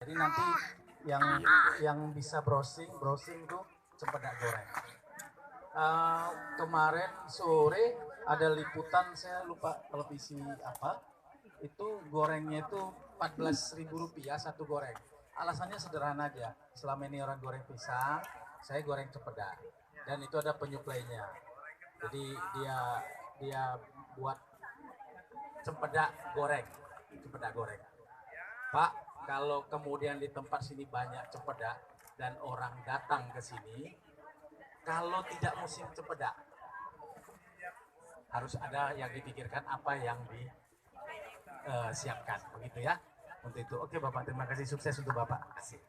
Jadi nanti yang bisa browsing tuh cempedak goreng. Kemarin sore ada liputan, saya lupa televisi apa, itu gorengnya itu Rp14.000 satu goreng. Alasannya sederhana aja, selama ini orang goreng pisang, saya goreng cempedak dan itu ada penyuplainya. Jadi dia dia buat cempedak goreng, cempedak goreng. Pak, kalau kemudian di tempat sini banyak cempedak dan orang datang ke sini, kalau tidak musim cempedak, harus ada yang dipikirkan apa yang disiapkan, begitu ya. Untuk itu, oke Bapak, terima kasih, sukses untuk Bapak. Kasih.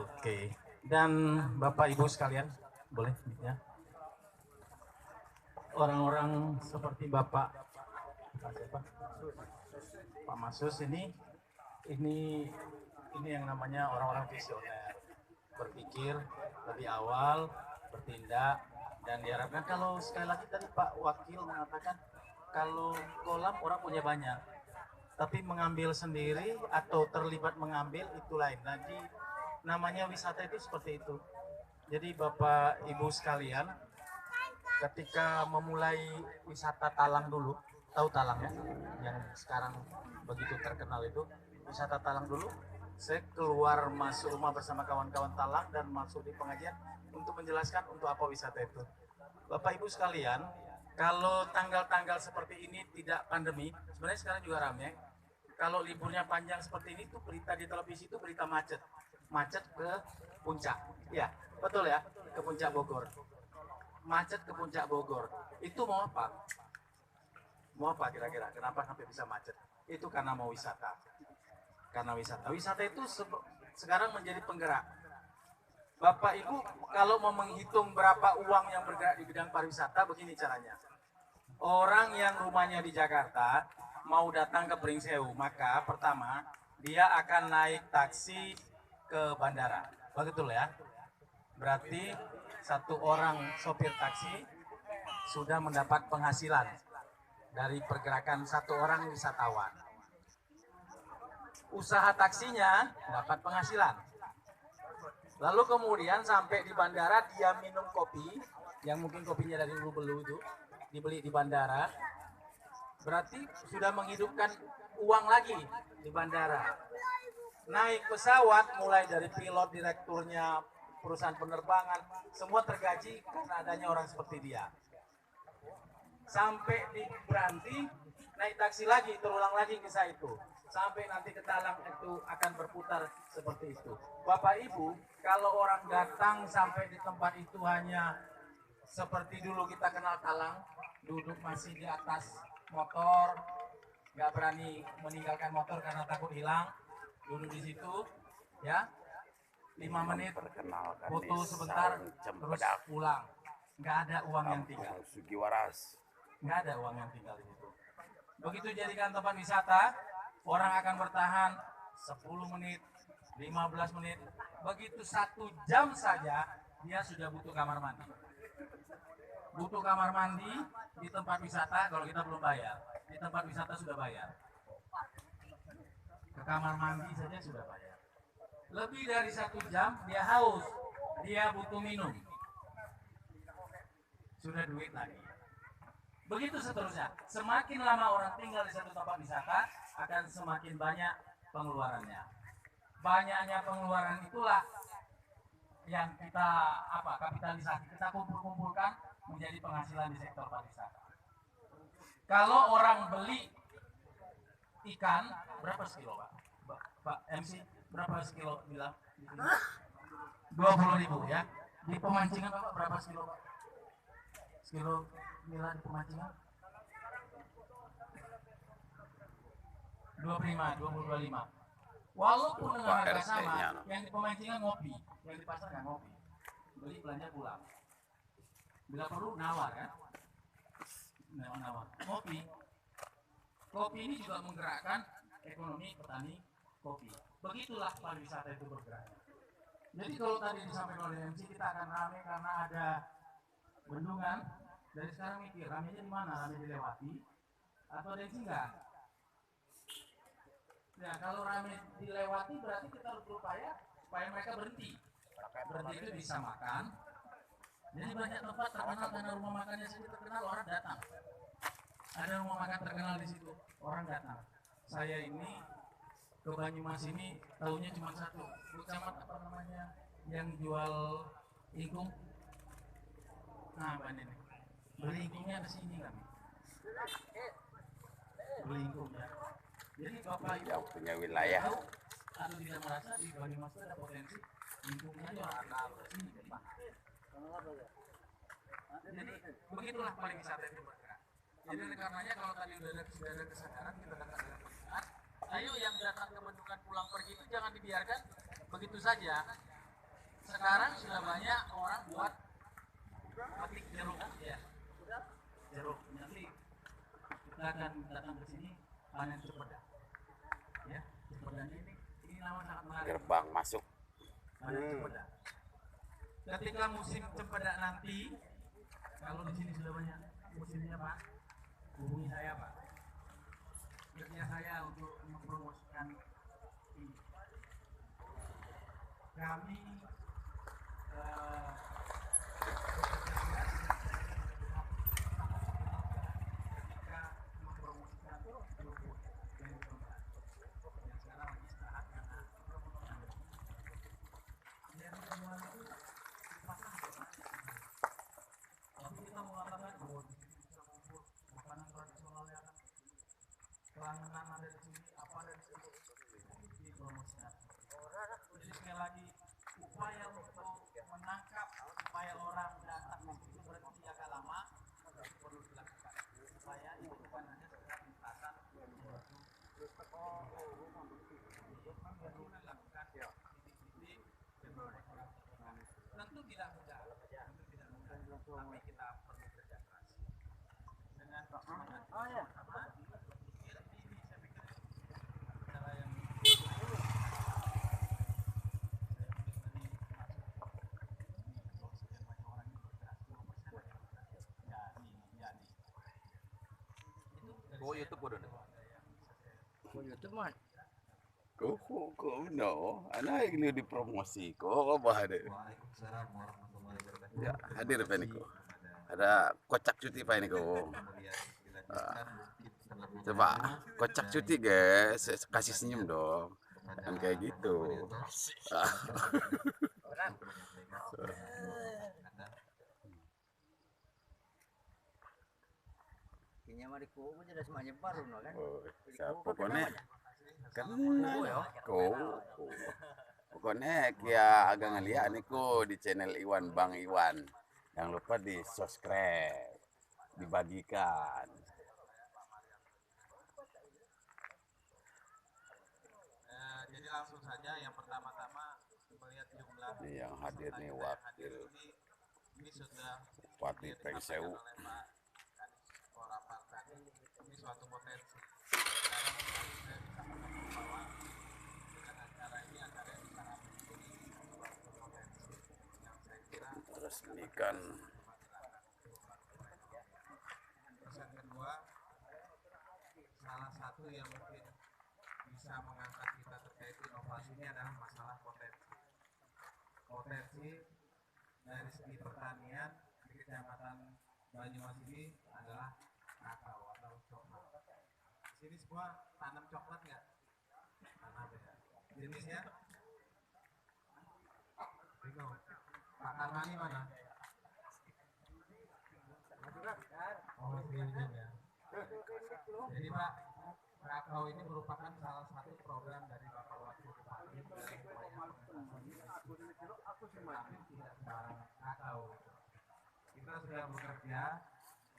Oke, dan Bapak Ibu sekalian, boleh ya. Orang-orang seperti Bapak, Pak Masus ini yang namanya orang-orang visioner, berpikir lebih awal, bertindak, dan diharapkan kalau sekali lagi tadi Pak Wakil mengatakan kalau kolam orang punya banyak, tapi mengambil sendiri atau terlibat mengambil itu lain. Jadi namanya wisata itu seperti itu. Jadi Bapak Ibu sekalian, ketika memulai wisata Talang dulu, tahu Talang ya, yang sekarang begitu terkenal itu, wisata Talang dulu, saya keluar masuk rumah bersama kawan-kawan Talang dan masuk di pengajian untuk menjelaskan untuk apa wisata itu. Bapak Ibu sekalian, kalau tanggal-tanggal seperti ini tidak pandemi, sebenarnya sekarang juga ramai. Kalau liburnya panjang seperti ini tuh berita di televisi itu berita macet, macet ke puncak, ya betul ya, ke puncak Bogor, macet ke puncak Bogor. Itu mau apa? Mau apa kira-kira? Kenapa sampai bisa macet? Itu karena mau wisata. Karena wisata. Wisata itu sekarang menjadi penggerak. Bapak Ibu kalau mau menghitung berapa uang yang bergerak di bidang pariwisata, begini caranya. Orang yang rumahnya di Jakarta mau datang ke Pringsewu, maka pertama dia akan naik taksi ke bandara. Betul ya? Berarti satu orang sopir taksi sudah mendapat penghasilan dari pergerakan satu orang wisatawan. Usaha taksinya dapat penghasilan. Lalu kemudian sampai di bandara dia minum kopi, yang mungkin kopinya dari Ulu Belu itu, dibeli di bandara, berarti sudah menghidupkan uang lagi di bandara. Naik pesawat mulai dari pilot, direkturnya, perusahaan penerbangan, semua tergaji karena adanya orang seperti dia. Sampai di Beranti, naik taksi lagi, terulang lagi kisah itu. Sampai nanti ke Talang itu akan berputar seperti itu. Bapak Ibu, kalau orang datang sampai di tempat itu hanya seperti dulu kita kenal Talang, duduk masih di atas motor, nggak berani meninggalkan motor karena takut hilang, duduk di situ, ya, 5 menit, foto sebentar, terus pulang. Nggak ada uang yang tinggal. Nggak ada uang yang tinggal di situ. Begitu jadikan tempat wisata, orang akan bertahan 10 menit, 15 menit, begitu 1 jam saja dia sudah butuh kamar mandi. Butuh kamar mandi di tempat wisata, kalau kita belum bayar, di tempat wisata sudah bayar. Ke kamar mandi saja sudah bayar. Lebih dari 1 jam dia haus, dia butuh minum, sudah duit lagi. Begitu seterusnya. Semakin lama orang tinggal di satu tempat wisata, akan semakin banyak pengeluarannya. Banyaknya pengeluaran itulah yang kita kapitalisasi, kita kumpulkan menjadi penghasilan di sektor pariwisata. Kalau orang beli ikan berapa sekilo, Pak? Pak MC berapa sekilo bilang? 20.000 ya. Di pemancingan Bapak berapa sekilo, Pak? Sekilo nilai di pemancingan 25. Walaupun dengan harga sama, yang di pemancingan ngopi, yang di pasar nggak ngopi, beli belanja pulang. Bila perlu nawar kan, nawar. Kopi ini juga menggerakkan ekonomi petani kopi. Begitulah pariwisata itu bergerak. Jadi kalau tadi disampaikan oleh MC, kita akan ramai karena ada bendungan. Dari sekarang mikir, ramenya di mana? Rame dilewati atau ada yang singgah? Nah, kalau ramai dilewati berarti kita harus berupaya supaya mereka berhenti. Berhenti itu bisa makan. Jadi banyak tempat terkenal karena rumah makannya sendiri terkenal, orang datang. Ada rumah makan terkenal di situ, orang datang. Saya ini ke Banyumas ini tahunya cuma satu, Bu Camat apa namanya yang jual ingkung. Nah, apa ini? Beli ingkungnya ke sini kami. Beli ingkungnya. Jadi Bapak Ibu yang punya wilayah. tahu atau tidak merasa di Banyumas itu ada potensi ingkungnya di orang sini. Jadi begitulah pariwisata itu bergerak. Jadi oleh karenanya kalau tadi sudah ada kesadaran kita datang dengan Bendungan, ayo yang datang ke Bendungan pulang pergi itu jangan dibiarkan begitu saja. Sekarang sudah banyak orang buat petik jeruk, ya. Jeruk nanti kita akan datang ke sini panen cempedak. Ya, cempedak ini nama sangat menarik. Gerbang masuk. Panen cempedak. Ketika musim cempedak nanti, kalau di sini sudah banyak musimnya Pak, hubungi saya Pak. Kerja saya untuk mempromosikan ini. Kami ketika mempromosikan kerupuk yang sekarang lagi istirahat karena yang semua itu dipasang tapi kita mengatakan bahwa di sini bisa ngumpul makanan tradisional yang kelangenan ada di sini, apa ada di sini dipromosikan. Jadi sekali lagi upaya untuk menangkap supaya orang datang di situ berhenti agak lama perlu dilakukan supaya itu bukan hanya sekedar lintasan perlu dilakukan titik-titik tentu tidak mudah tapi kita perlu kerja keras dengan semangat sama ini saya pikir cara yang Oh, YouTube udah. Oh, YouTube man. Kok no, anak ini dipromosi kok bah ada. Waalaikumsalam warahmatullahi wabarakatuh. Ya, hadir Pak Niko. Ada kocak cuti Pak Niko. Coba kocak cuti guys, kasih senyum dong. Kan kayak gitu. Kayaknya mah di kubu jelas mah nyebar no kan. Oh, pokoknya kan pokoknya kia agak ngeliat Niko di channel Iwan Bang Iwan. Jangan lupa di subscribe, dibagikan. Jadi langsung saja yang pertama-tama melihat jumlah Ini yang hadir nih wakil ini sudah Bupati Pengsewu. oleh Pak Kadis Orapan tadi ini suatu potensi. Sekarang saya bisa katakan bahwa dengan acara ini acara yang sangat menjadi suatu potensi yang saya kira Resmikan. terus yang kedua salah satu yang mungkin bisa mengangkat kita terkait inovasi ini adalah masalah potensi dari segi pertanian di kecamatan Banyumas ini adalah kakao atau coklat. Sini semua tanam coklat nggak? Tanam ya. Jenisnya? Bingung. Pak Karmani mana? Oh, Sriwijaya ya. Jadi Pak, kakao ini merupakan salah satu program dari Bapak Wakil Bupati dari upaya pengentasan tidak sembarangan kakao. Kita sudah bekerja,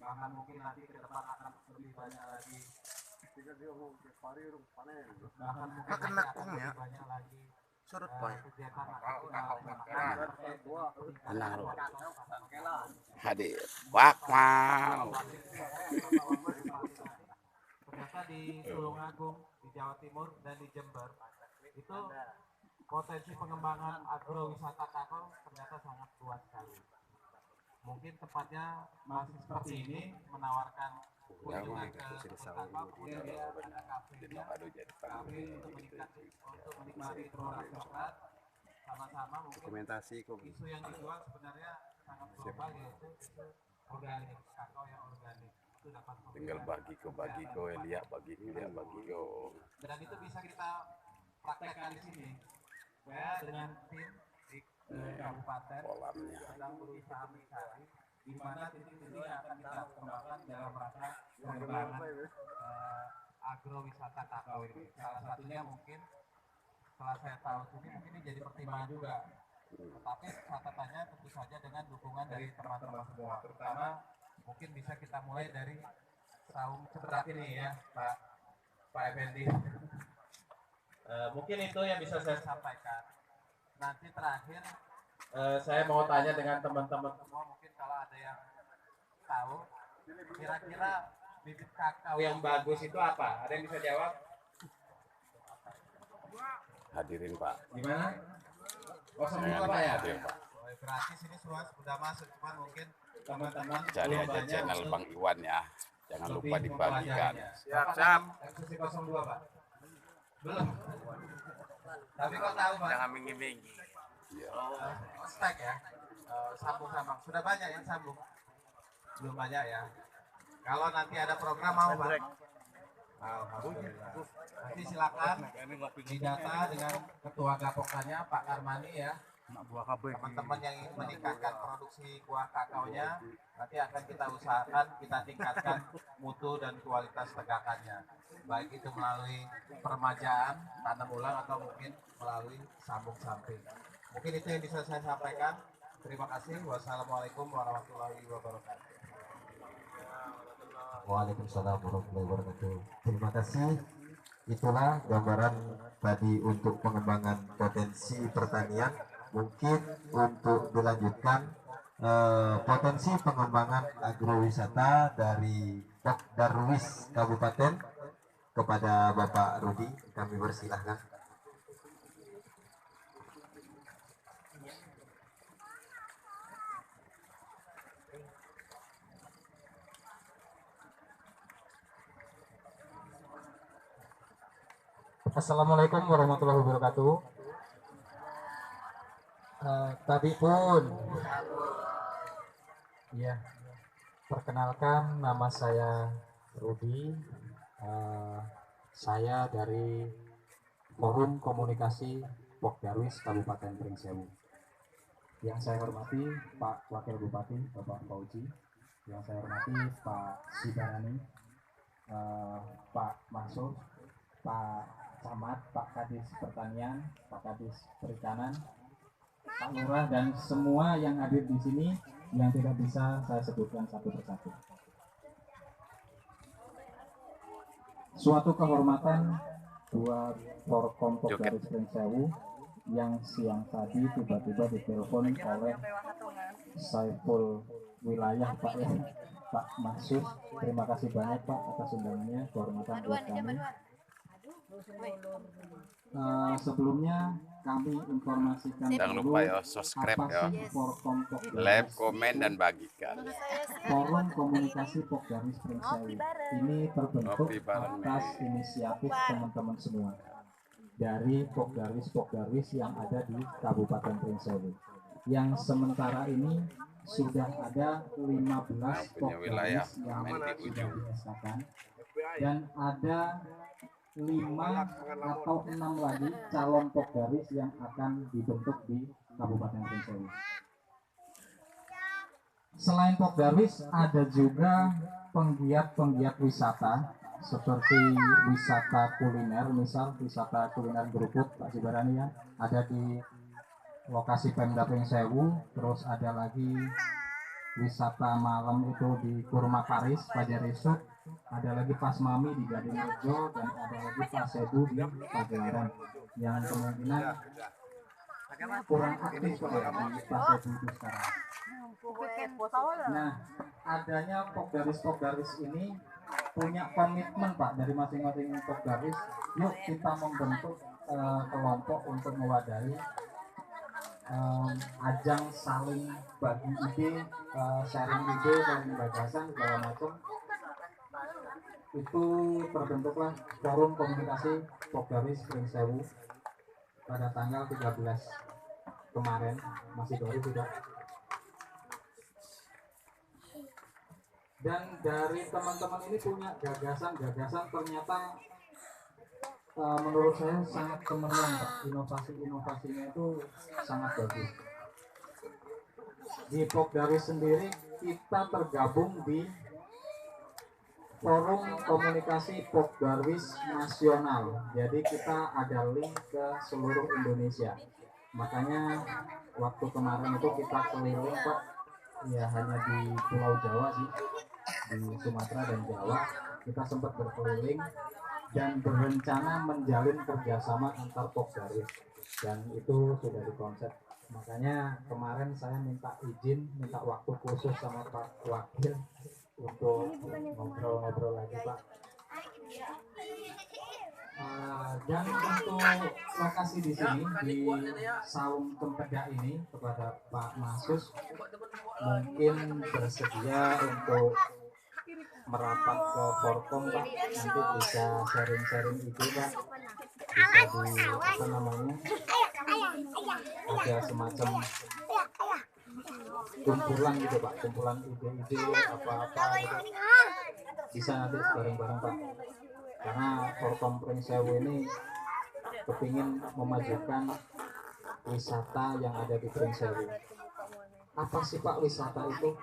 bahkan mungkin nanti ke depan akan lebih banyak lagi. Bahkan mungkin nanti akan lebih banyak lagi kegiatan Tenang loh. Hadir. Wak mau. ternyata di Tulungagung, di Jawa Timur dan di Jember itu potensi pengembangan agrowisata kakao ternyata sangat luas sekali. Mungkin tempatnya masih seperti ini menawarkan kunjungan ke kantor, kemudian dia ada kafenya, kafe untuk menikmati produk coklat sama-sama. Mungkin Dokumentasi kok. isu yang dijual sebenarnya sangat global, yaitu organik, kakao yang organik itu dapat Tinggal bagi ko lihat bagi ko. dan itu bisa kita praktekkan di sini. Saya dengan tim di kabupaten Kolamnya. sedang berusaha mencari di mana titik-titik yang akan kita kembangkan dalam rangka pengembangan agrowisata kakao ini. Salah satunya mungkin setelah saya tahu mungkin ini jadi pertimbangan juga. Tetapi catatannya tentu saja dengan dukungan dari teman-teman semua, terutama mungkin bisa kita mulai dari saung cetak ini ya, Pak Effendi. Mungkin itu yang bisa saya sampaikan. Nanti terakhir saya mau tanya dengan teman-teman semua, mungkin kalau ada yang tahu kira-kira bibit kakao yang bagus itu apa? Ada yang bisa jawab? Hadirin Pak. Gimana? Kosong Jangan dua Pak ya? hadir Pak. Berarti sini semua sudah masuk, cuman mungkin teman-teman Cari belum aja banyak channel untuk Bang Iwan ya. Jangan lebih lupa dibagikan. mempelajarinya. Siap, Bapak siap. Eksekusi 02 Pak? Belum? Tapi kok tahu Pak? Jangan minggi-minggi. Iya. Ospek ya? Sambung-sambung. Sudah banyak yang sambung? Belum banyak ya? Kalau nanti ada program mau Pak? Alhamdulillah. Nanti silakan didata dengan ketua Gapoktannya Pak Karmani ya. Teman-teman yang ingin meningkatkan produksi buah kakaonya, nanti akan kita usahakan kita tingkatkan mutu dan kualitas tegakannya, baik itu melalui permajaan tanam ulang atau mungkin melalui sambung samping. Mungkin itu yang bisa saya sampaikan. Terima kasih. Wassalamualaikum warahmatullahi wabarakatuh. Waalaikumsalam warahmatullahi wabarakatuh. Terima kasih. Itulah gambaran tadi untuk pengembangan potensi pertanian. Mungkin untuk dilanjutkan potensi pengembangan agrowisata dari Pok Darwis Kabupaten kepada Bapak Rudi, kami persilahkan. Assalamualaikum warahmatullahi wabarakatuh. Tadi pun, ya, perkenalkan nama saya Rudi. Saya dari Forum Komunikasi Pok Darwis Kabupaten Pringsewu. Yang saya hormati Pak Wakil Bupati Bapak Fauji, yang saya hormati Pak Sibarani, Pak Masuk, Pak Camat, Pak Kadis Pertanian, Pak Kadis Perikanan, Pak Lurah, dan semua yang hadir di sini yang tidak bisa saya sebutkan satu persatu. Suatu kehormatan buat Forkom Pok Darwis Pringsewu yang siang tadi tiba-tiba ditelepon oleh Saiful Wilayah Pak ya, Pak Masuk. Terima kasih banyak Pak atas undangannya, kehormatan buat kami. Sebelumnya kami informasikan Jangan dulu lupa ya subscribe apa ya. sih Forkom Pok Darwis. Like, komen dan bagikan. Forum Komunikasi Pok Darwis Pringsewu ini terbentuk Ngopi bareng atas nih. inisiatif teman-teman semua dari Pok Darwis yang ada di Kabupaten Pringsewu. Yang sementara ini sudah ada 15 Pok Punya wilayah Darwis yang main di sudah ujung. diesakan, dan ada 5 atau 6 lagi calon Pok Darwis yang akan dibentuk di Kabupaten Pringsewu. Selain Pok Darwis, ada juga penggiat-penggiat wisata seperti wisata kuliner, misal wisata kuliner Geruput Pak Sibarani ya, ada di lokasi Pemda Pringsewu. Terus ada lagi wisata malam itu di Kurma Paris, Pajaresuk, ada lagi Pasmami di Gadingrejo, dan ada lagi Pasebu di Pagelaran yang kemungkinan kurang aktif Pak, ya, di Pasebu itu sekarang. Nah, adanya Pok Darwis ini punya komitmen Pak dari masing-masing Pok Darwis. Yuk kita membentuk kelompok untuk mewadahi ajang saling bagi ide, sharing ide, saling gagasan segala macam. itu terbentuklah forum komunikasi Pokdaris Pringsewu pada tanggal 13 kemarin, masih baru juga. Dan dari teman-teman ini punya gagasan-gagasan ternyata menurut saya sangat cemerlang, Pak. Inovasi-inovasinya itu sangat bagus. Di Pokdaris sendiri kita tergabung di Forum Komunikasi Pokdaris Nasional. Jadi kita ada link ke seluruh Indonesia. Makanya waktu kemarin itu kita keliling, Pak, ya hanya di Pulau Jawa sih, di Sumatera dan Jawa kita sempat berkeliling dan berencana menjalin kerjasama antar Pokdaris, dan itu sudah dikonsep. Makanya kemarin saya minta waktu khusus sama Pak Wakil untuk ngobrol-ngobrol lagi, Pak. Dan untuk lokasi di sini di Saung Tempedak ini, kepada Pak Masus mungkin bersedia untuk merapat ke Forkom, Pak, nanti bisa sharing-sharing ide, Pak, bisa di apa namanya, ada semacam kumpulan gitu, Pak, kumpulan ide-ide apa-apa gitu. Bisa nanti bareng-bareng, Pak, karena Forkom Pringsewu ini kepingin memajukan wisata yang ada di Pringsewu. Apa sih, Pak, wisata itu?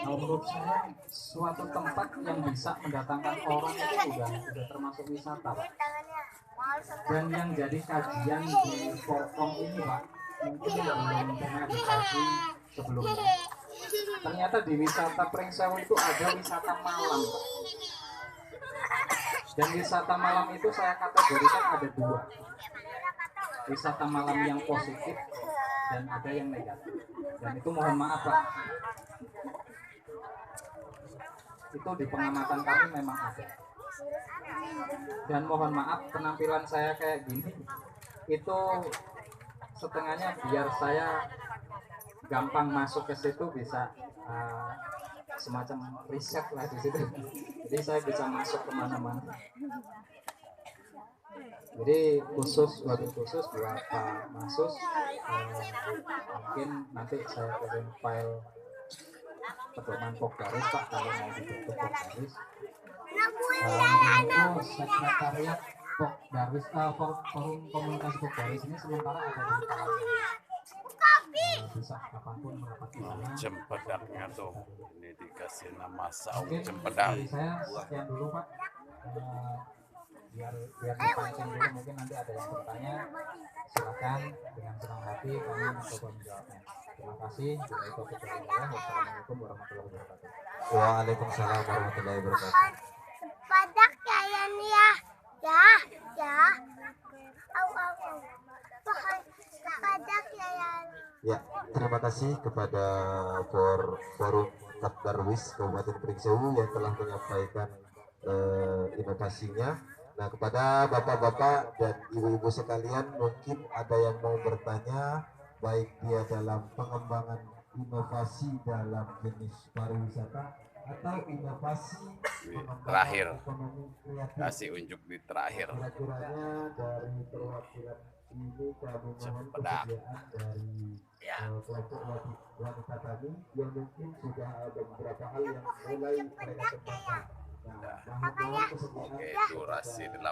Menurut saya suatu tempat yang bisa mendatangkan orang itu udah termasuk wisata, Pak. Dan yang jadi kajian di Forkom ini, Pak, mungkin belum pernah dikaji sebelumnya. Ternyata di wisata Pringsewu itu ada wisata malam, Pak. Dan wisata malam itu saya kategorikan ada dua. Wisata malam yang positif dan ada yang negatif. Dan itu mohon maaf, Pak, itu di pengamatan kami memang ada. Dan mohon maaf penampilan saya kayak gini itu setengahnya biar saya gampang masuk ke situ, bisa semacam riset lah di situ. Jadi saya bisa masuk kemana-mana. Jadi wabil khusus buat Pak Masus, mungkin nanti saya kirim file pedoman Pokdaris, Pak, kalau mau dibentuk Pokdaris. Itu sekretariat Pokdaris, forum komunikasi Pokdaris ini sementara ada di Palembang. Bisa kapanpun merapat di sana. Cempedaknya tuh, ini dikasih nama Saung Mungkin Cempedang. dari saya sekian dulu, Pak. Biar dipancing dulu, mungkin nanti ada yang bertanya, silakan, dengan senang hati kami mencoba menjawabnya. Terima kasih. Wassalamualaikum warahmatullahi wabarakatuh. Waalaikumsalam warahmatullahi wabarakatuh. Padak kayak nih ya. Padak kayak. Ya, terima kasih kepada Forum Pokdaris Kabupaten Pringsewu yang telah menyampaikan inovasinya. Nah, kepada bapak-bapak dan ibu-ibu sekalian, mungkin ada yang mau bertanya, baik dia dalam pengembangan inovasi dalam jenis pariwisata atau inovasi Terakhir, ekonomi kreatif. kasih unjuk di terakhir. Kira-kiranya dari perwakilan ini kami mohon Cempedak. kesediaan dari kelompok wanita tadi yang mungkin sudah ada beberapa hal yang mulai mereka kembangkan. Nah, mohon kesediaan Oke, durasi